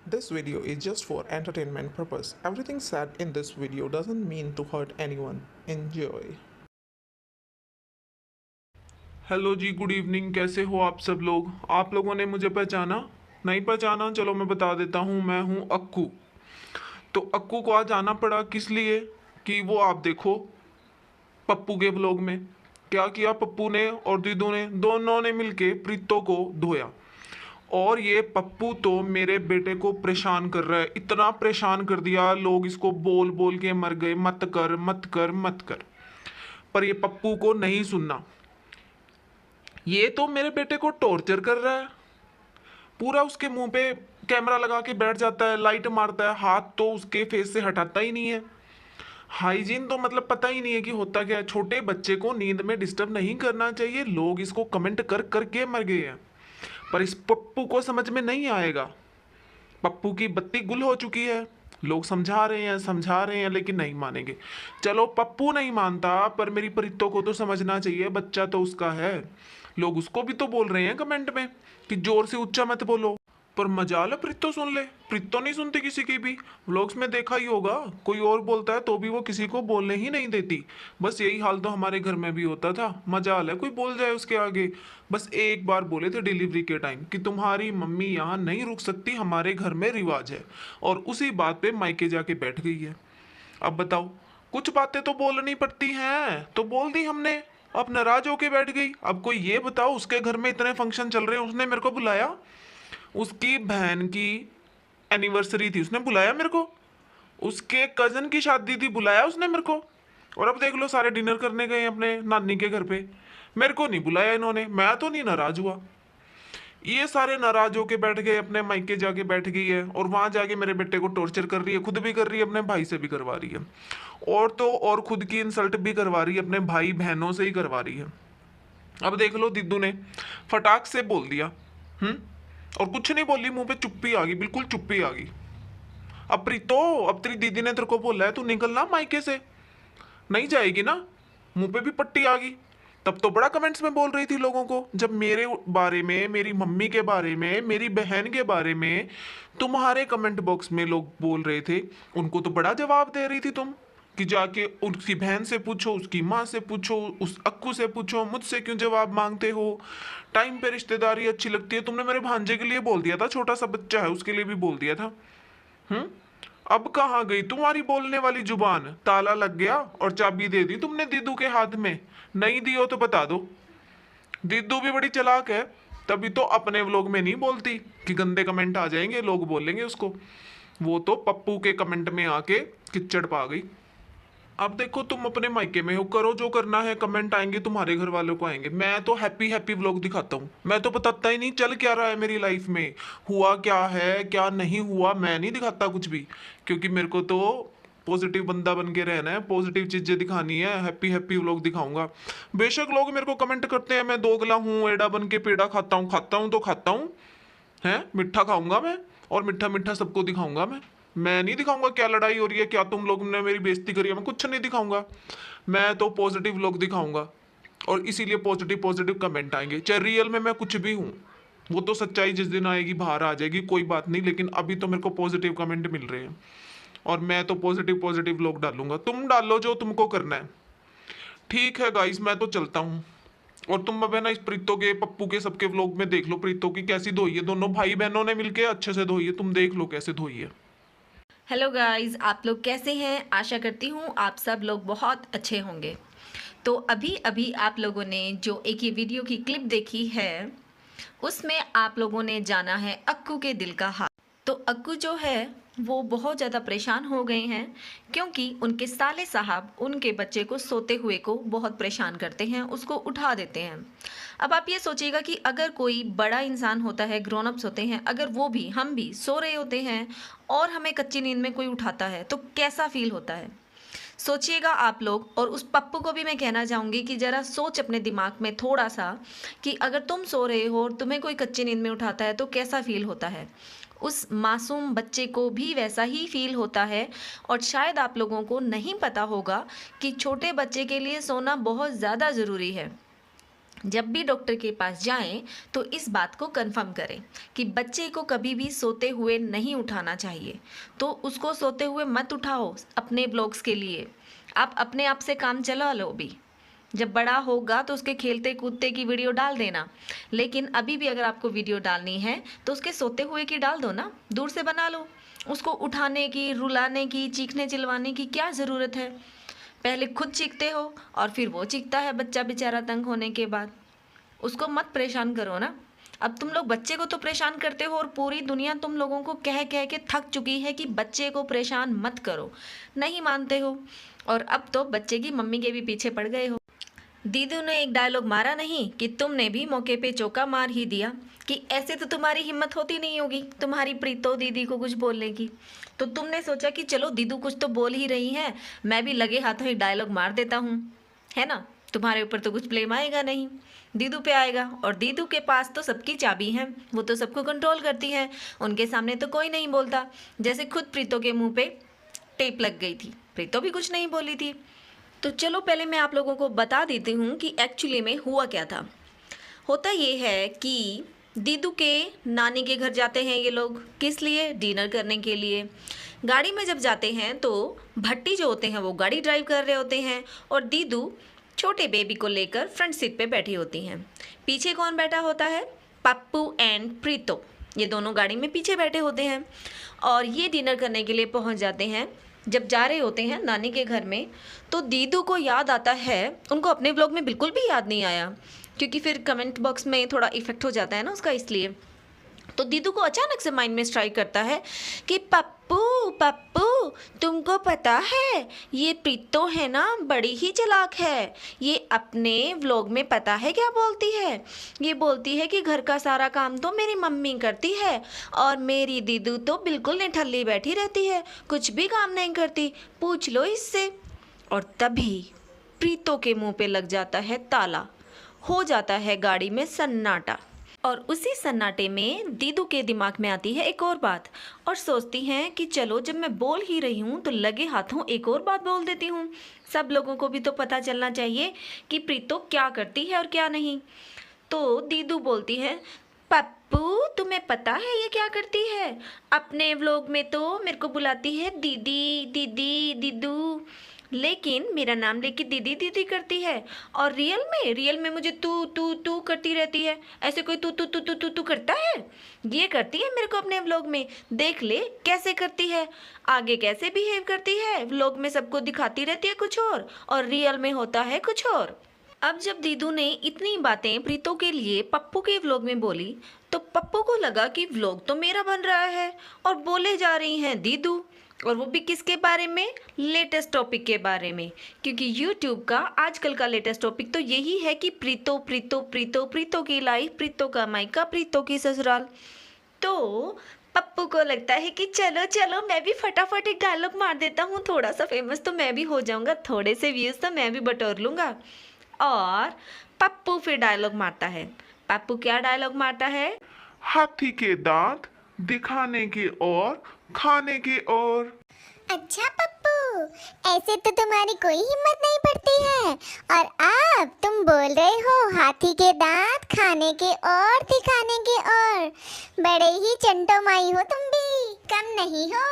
This video is just for entertainment purpose. Everything said in this video doesn't mean to hurt anyone. Enjoy. Hello ji, good evening. कैसे हो आप सब लोग? आप लोगों ने मुझे पहचाना? नहीं पहचाना? चलो मैं बता देता हूँ, मैं हूँ अक्कू। तो अक्कू को आज आना पड़ा किस लिए? कि वो आप देखो पप्पू के व्लॉग में क्या किया पप्पू ने और दीदू ने, दोनों ने मिलके प्रीतो को धोया। और ये पप्पू तो मेरे बेटे को परेशान कर रहा है, इतना परेशान कर दिया, लोग इसको बोल बोल के मर गए, मत कर मत कर मत कर। पर ये पप्पू को नहीं सुनना। ये तो मेरे बेटे को टॉर्चर कर रहा है, पूरा उसके मुंह पे कैमरा लगा के बैठ जाता है, लाइट मारता है, हाथ तो उसके फेस से हटाता ही नहीं है। हाइजीन तो मतलब पता ही नहीं है कि होता क्या है। छोटे बच्चे को नींद में डिस्टर्ब नहीं करना चाहिए। लोग इसको कमेंट कर करके मर गए हैं, पर इस पप्पू को समझ में नहीं आएगा। पप्पू की बत्ती गुल हो चुकी है। लोग समझा रहे हैं लेकिन नहीं मानेंगे। चलो पप्पू नहीं मानता, पर मेरी प्रीतो को तो समझना चाहिए, बच्चा तो उसका है। लोग उसको भी तो बोल रहे हैं कमेंट में कि जोर से ऊंचा मत बोलो, पर मजाल है प्रीतो सुन ले। प्रीतो नहीं सुनती किसी की भी। व्लॉग्स में देखा ही होगा, कोई और बोलता है तो भी वो किसी को बोलने ही नहीं देती। बस यही हाल तो हमारे घर में भी होता था। मजाल है कोई बोल जाए उसके आगे। बस एक बार बोले थे डिलीवरी के टाइम कि तुम्हारी मम्मी यहाँ नहीं रुक सकती, हमारे घर में रिवाज है, और उसी बात पे मायके जाके बैठ गई है। अब बताओ, कुछ बातें तो बोलनी पड़ती हैं, तो बोल दी हमने। अब नाराज होके बैठ गई। अब कोई ये बताओ, उसके घर में इतने फंक्शन चल रहे हैं, उसने मेरे को बुलाया? उसकी बहन की एनिवर्सरी थी, उसने बुलाया मेरे को? उसके कजन की शादी थी, बुलाया उसने मेरे को? और अब देख लो, सारे डिनर करने गए अपने नानी के घर पे, मेरे को नहीं बुलाया इन्होंने। मैं तो नहीं नाराज हुआ, ये सारे नाराज होके बैठ गए, अपने मायके जाके बैठ गई है, और वहां जाके मेरे बेटे को टॉर्चर कर रही है, खुद भी कर रही है, अपने भाई से भी करवा रही है, और तो और खुद की इंसल्ट भी करवा रही है, अपने भाई बहनों से ही करवा रही है। अब देख लो, दिद्दू ने फटाक से बोल दिया। हम्म। और कुछ नहीं बोली, मुंह पे चुप्पी आ गई, बिल्कुल चुप्पी आ गई। अब प्रीतो, अब तेरी दीदी ने तेरे को बोला है तू निकलना मायके से, नहीं जाएगी ना? मुंह पे भी पट्टी आ गई। तब तो बड़ा कमेंट्स में बोल रही थी लोगों को, जब मेरे बारे में, मेरी मम्मी के बारे में, मेरी बहन के बारे में तुम्हारे कमेंट बॉक्स में लोग बोल रहे थे, उनको तो बड़ा जवाब दे रही थी तुम कि जाके उसकी बहन से पूछो, उसकी माँ से पूछो, उस अक्कू से पूछो, मुझसे क्यों जवाब मांगते हो? टाइम पे रिश्तेदारी अच्छी लगती है। तुमने मेरे भांजे के लिए बोल दिया था, छोटा सा बच्चा है उसके लिए भी बोल दिया था। हम्म। अब कहाँ गई तुम्हारी बोलने वाली जुबान? ताला लग गया और चाबी दे दी तुमने दीदू के हाथ में। नहीं दी हो तो बता दो। दीदू भी बड़ी चालाक है, तभी तो अपने व्लॉग में नहीं बोलती कि गंदे कमेंट आ जाएंगे, लोग बोलेंगे उसको। वो तो पप्पू के कमेंट में आके किच्चड़ पा गई। अब देखो, तुम अपने मायके में हो, करो जो करना है, कमेंट आएंगे तुम्हारे घर वालों को आएंगे। मैं तो हैप्पी हैप्पी व्लॉग दिखाता हूँ, मैं तो बताता ही नहीं चल क्या रहा है मेरी लाइफ में, हुआ क्या है क्या नहीं हुआ, मैं नहीं दिखाता कुछ भी। क्योंकि मेरे को तो पॉजिटिव बंदा बन के रहना है, पॉजिटिव चीजें दिखानी है, हैप्पी हैप्पी व्लॉग दिखाऊंगा। बेशक लोग मेरे को कमेंट करते हैं मैं दोगला हूँ, एड़ा बन के पेड़ा खाता हूँ तो खाता हूँ, है मीठा खाऊंगा मैं, और मीठा मीठा सबको दिखाऊंगा मैं नहीं दिखाऊंगा क्या लड़ाई हो रही है, क्या तुम लोग ने मेरी बेइज्जती करी है, मैं कुछ नहीं दिखाऊंगा। मैं तो पॉजिटिव लोग दिखाऊंगा, और इसीलिए पॉजिटिव पॉजिटिव कमेंट आएंगे, चाहे रियल में मैं कुछ भी हूँ। वो तो सच्चाई जिस दिन आएगी बाहर आ जाएगी, कोई बात नहीं, लेकिन अभी तो मेरे को पॉजिटिव कमेंट मिल रहे हैं, और मैं तो पॉजिटिव पॉजिटिव लोग डालूंगा। तुम डालो जो तुमको करना है। ठीक है गाइस, मैं तो चलता हूँ। और तुम अब है ना, इस प्रीतो के, पप्पू के, सबके व्लॉग में देख लो प्रीतो की कैसी धोई है, दोनों भाई बहनों ने मिलके अच्छे से धोई है, तुम देख लो कैसे धोई है। हेलो गाइस, आप लोग कैसे हैं? आशा करती हूँ आप सब लोग बहुत अच्छे होंगे। तो अभी अभी आप लोगों ने जो एक ये वीडियो की क्लिप देखी है, उसमें आप लोगों ने जाना है अक्कू के दिल का हाल। तो अक्कू जो है वो बहुत ज़्यादा परेशान हो गए हैं, क्योंकि उनके साले साहब उनके बच्चे को सोते हुए को बहुत परेशान करते हैं, उसको उठा देते हैं। अब आप ये सोचिएगा कि अगर कोई बड़ा इंसान होता है, ग्रोन अप्स होते हैं, अगर वो भी, हम भी सो रहे होते हैं और हमें कच्ची नींद में कोई उठाता है तो कैसा फील होता है, सोचिएगा आप लोग। और उस पप्पू को भी मैं कहना चाहूँगी कि ज़रा सोच अपने दिमाग में थोड़ा सा, कि अगर तुम सो रहे हो और तुम्हें कोई कच्ची नींद में उठाता है तो कैसा फील होता है। उस मासूम बच्चे को भी वैसा ही फील होता है। और शायद आप लोगों को नहीं पता होगा कि छोटे बच्चे के लिए सोना बहुत ज़्यादा ज़रूरी है। जब भी डॉक्टर के पास जाएं तो इस बात को कंफर्म करें कि बच्चे को कभी भी सोते हुए नहीं उठाना चाहिए। तो उसको सोते हुए मत उठाओ अपने ब्लॉग्स के लिए। आप अपने आप से काम चला लो भी। जब बड़ा होगा तो उसके खेलते कूदते की वीडियो डाल देना, लेकिन अभी भी अगर आपको वीडियो डालनी है तो उसके सोते हुए की डाल दो ना, दूर से बना लो। उसको उठाने की, रुलाने की, चीखने चिल्वाने की क्या ज़रूरत है? पहले खुद चीखते हो और फिर वो चीखता है बच्चा बेचारा तंग होने के बाद। उसको मत परेशान करो ना। अब तुम लोग बच्चे को तो परेशान करते हो और पूरी दुनिया तुम लोगों को कह कह के थक चुकी है कि बच्चे को परेशान मत करो, नहीं मानते हो। और अब तो बच्चे की मम्मी के भी पीछे पड़ गए हो। दीदू ने एक डायलॉग मारा नहीं कि तुमने भी मौके पे चौका मार ही दिया कि ऐसे तो तुम्हारी हिम्मत होती नहीं होगी तुम्हारी प्रीतो दीदी को कुछ बोलने की। तो तुमने सोचा कि चलो दीदू कुछ तो बोल ही रही है, मैं भी लगे हाथों एक डायलॉग मार देता हूँ, है ना। तुम्हारे ऊपर तो कुछ ब्लेम आएगा नहीं, दीदू पे आएगा। और दीदू के पास तो सबकी चाबी है, वो तो सबको कंट्रोल करती है, उनके सामने तो कोई नहीं बोलता। जैसे खुद प्रीतो के मुंह पे टेप लग गई थी, प्रीतो भी कुछ नहीं बोली थी। तो चलो पहले मैं आप लोगों को बता देती हूँ कि एक्चुअली में हुआ क्या था। होता ये है कि दीदू के नानी के घर जाते हैं ये लोग, किस लिए? डिनर करने के लिए। गाड़ी में जब जाते हैं तो भट्टी जो होते हैं वो गाड़ी ड्राइव कर रहे होते हैं और दीदू छोटे बेबी को लेकर फ्रंट सीट पे बैठी होती हैं। पीछे कौन बैठा होता है? पप्पू एंड प्रीतो, ये दोनों गाड़ी में पीछे बैठे होते हैं और ये डिनर करने के लिए पहुंच जाते हैं। जब जा रहे होते हैं नानी के घर में तो दीदू को याद आता है, उनको अपने व्लॉग में बिल्कुल भी याद नहीं आया क्योंकि फिर कमेंट बॉक्स में थोड़ा इफेक्ट हो जाता है ना उसका, इसलिए। तो दीदू को अचानक से माइंड में स्ट्राइक करता है कि पप्पू पप्पू तुमको पता है ये प्रीतो है ना, बड़ी ही चालाक है। ये अपने व्लॉग में पता है क्या बोलती है? ये बोलती है कि घर का सारा काम तो मेरी मम्मी करती है और मेरी दीदू तो बिल्कुल निठल्ली बैठी रहती है, कुछ भी काम नहीं करती, पूछ लो इससे। और तभी प्रीतो के मुंह पे लग जाता है ताला, हो जाता है गाड़ी में सन्नाटा। और उसी सन्नाटे में दीदू के दिमाग में आती है एक और बात और सोचती हैं कि चलो जब मैं बोल ही रही हूँ तो लगे हाथों एक और बात बोल देती हूँ। सब लोगों को भी तो पता चलना चाहिए कि प्रीतो क्या करती है और क्या नहीं। तो दीदू बोलती है, पप्पू तुम्हें पता है ये क्या करती है? अपने व्लॉग में तो मेरे को बुलाती है दीदी दीदी दीदू, लेकिन मेरा नाम लेके दीदी दीदी करती है और रियल में मुझे तू तू तू करती रहती है। ऐसे कोई तू तू तू तू तू तू करता है? ये करती है मेरे को अपने व्लॉग में, देख ले कैसे करती है, आगे कैसे बिहेव करती है। व्लॉग में सबको दिखाती रहती है कुछ और रियल में होता है कुछ और। अब जब दीदू ने इतनी बातें प्रीतो के लिए पप्पू के व्लॉग में बोली तो पप्पू को लगा कि व्लॉग तो मेरा बन रहा है और बोले जा रही हैं दीदू, और वो भी किसके बारे में? लेटेस्ट टॉपिक के बारे में। क्योंकि यूट्यूब का आजकल का लेटेस्ट टॉपिक तो यही है कि प्रीतो प्रीतो प्रीतो, प्रीतो की लाइफ, प्रीतो का मायका, प्रीतो की ससुराल। तो पप्पू को लगता है कि चलो चलो मैं भी फटाफट एक डायलॉग मार देता हूँ, थोड़ा सा फेमस तो मैं भी हो जाऊँगा, थोड़े से व्यूज़ तो मैं भी बटोर लूँगा। और पप्पू फिर डायलॉग मारता है। पप्पू क्या डायलॉग मारता है? हाथी के दांत दिखाने की और खाने की और। अच्छा पप्पू, ऐसे तो तुम्हारी कोई हिम्मत नहीं पड़ती है और अब तुम बोल रहे हो हाथी के दांत खाने के और दिखाने के और। बड़े ही चंटो माई हो तुम भी, कम नहीं हो।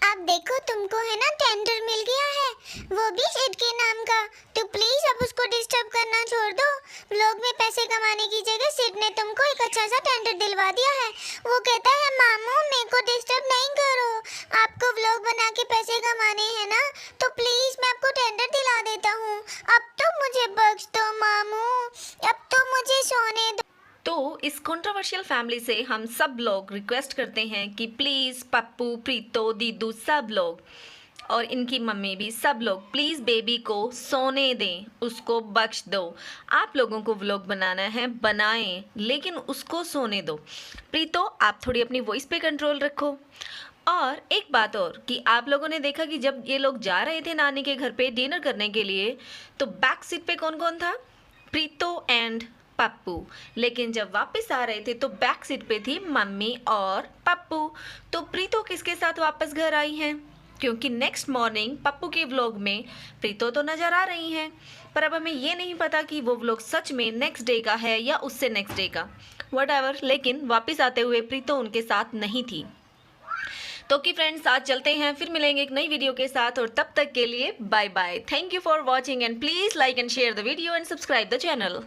अब देखो तुमको है ना टेंडर मिल गया है, वो भी सिड के नाम का, तो प्लीज अब उसको डिस्टर्ब करना छोड़ दो। व्लॉग में पैसे कमाने की जगह सिड ने तुमको एक अच्छा सा टेंडर दिलवा दिया है। वो कहता है मामू मेरे को डिस्टर्ब नहीं करो, आपको व्लॉग बना के पैसे कमाने हैं ना, तो प्लीज मैं आपको टेंडर दिला देता हूँ। अब तो मुझे बख्श दो मामू, अब तो मुझे सोने दो। तो इस कंट्रोवर्शियल फैमिली से हम सब लोग रिक्वेस्ट करते हैं कि प्लीज़ पप्पू, प्रीतो, दीदू सब लोग और इनकी मम्मी भी सब लोग प्लीज़ बेबी को सोने दें, उसको बख्श दो। आप लोगों को व्लॉग बनाना है बनाएं, लेकिन उसको सोने दो। प्रीतो आप थोड़ी अपनी वॉइस पे कंट्रोल रखो। और एक बात और कि आप लोगों ने देखा कि जब ये लोग जा रहे थे नानी के घर पे डिनर करने के लिए तो बैक सीट पे कौन कौन था? प्रीतो एंड पप्पू। लेकिन जब वापस आ रहे थे तो बैक सीट पे थी मम्मी और पप्पू। तो प्रीतो किसके साथ वापस घर आई हैं? क्योंकि नेक्स्ट मॉर्निंग पप्पू के व्लॉग में प्रीतो तो नज़र आ रही हैं, पर अब हमें ये नहीं पता कि वो व्लॉग सच में नेक्स्ट डे का है या उससे नेक्स्ट डे का, व्हाटएवर। लेकिन वापस आते हुए प्रीतो उनके साथ नहीं थी। तो कि फ्रेंड्स, आज चलते हैं, फिर मिलेंगे एक नई वीडियो के साथ, और तब तक के लिए bye bye. Thank you for watching and please like and share the video and subscribe the channel.